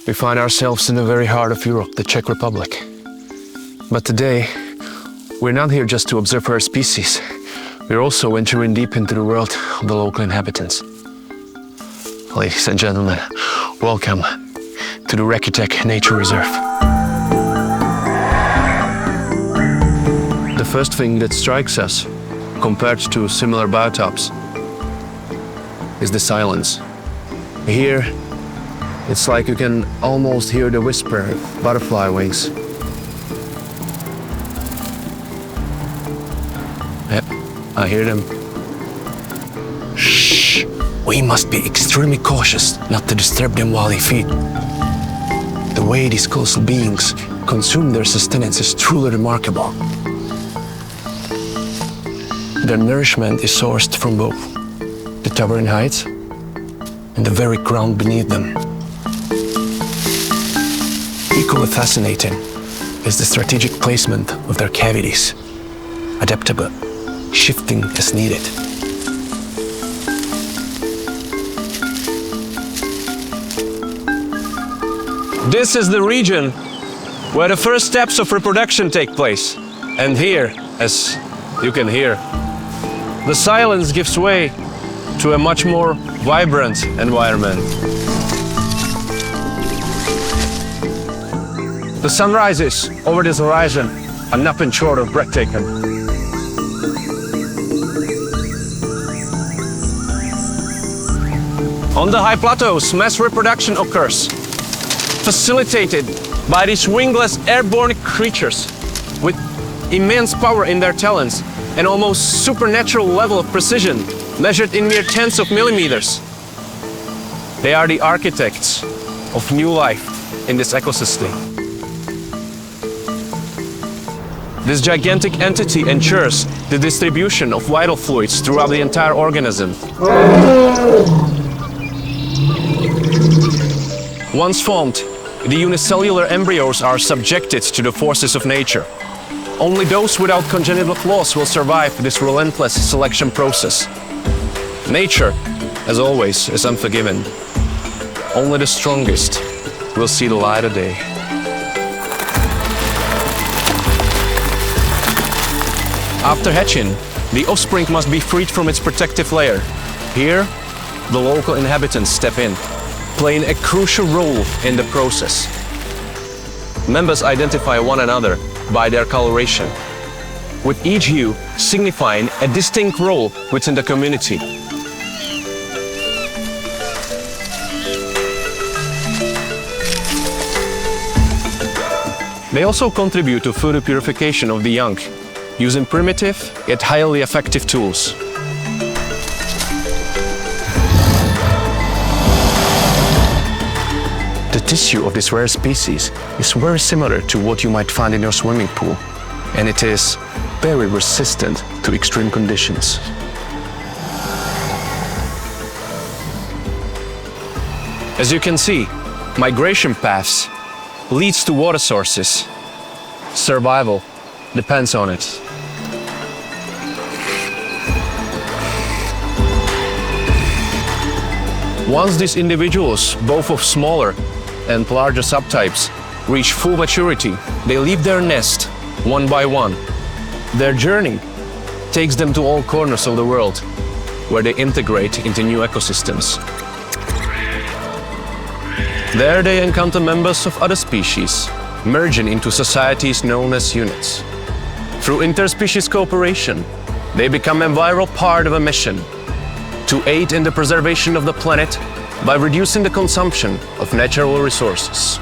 We find ourselves in the very heart of Europe, the Czech Republic. But today, we're not here just to observe our species. We're also entering deep into the world of the local inhabitants. Ladies and gentlemen, welcome to the Recutech Nature Reserve. The first thing that strikes us, compared to similar biotopes, is the silence. Here, it's like you can almost hear the whisper of butterfly wings. Yep, I hear them. Shh! We must be extremely cautious not to disturb them while they feed. The way these colossal beings consume their sustenance is truly remarkable. Their nourishment is sourced from both the towering heights and the very ground beneath them. Equally fascinating is the strategic placement of their cavities, adaptable, shifting as needed. This is the region where the first steps of reproduction take place. And here, as you can hear, the silence gives way to a much more vibrant environment. The sun rises over this horizon are nothing short of breathtaking. On the high plateaus, mass reproduction occurs, facilitated by these wingless airborne creatures with immense power in their talons and almost supernatural level of precision, measured in mere tens of millimeters. They are the architects of new life in this ecosystem. This gigantic entity ensures the distribution of vital fluids throughout the entire organism. Once formed, the unicellular embryos are subjected to the forces of nature. Only those without congenital flaws will survive this relentless selection process. Nature, as always, is unforgiving. Only the strongest will see the light of day. After hatching, the offspring must be freed from its protective layer. Here, the local inhabitants step in, playing a crucial role in the process. Members identify one another by their coloration, with each hue signifying a distinct role within the community. They also contribute to further purification of the young, using primitive yet highly effective tools. The tissue of this rare species is very similar to what you might find in your swimming pool, and it is very resistant to extreme conditions. As you can see, migration paths leads to water sources. Survival depends on it. Once these individuals, both of smaller and larger subtypes, reach full maturity, they leave their nest one by one. Their journey takes them to all corners of the world, where they integrate into new ecosystems. There they encounter members of other species, merging into societies known as units. Through interspecies cooperation, they become a vital part of a mission to aid in the preservation of the planet by reducing the consumption of natural resources.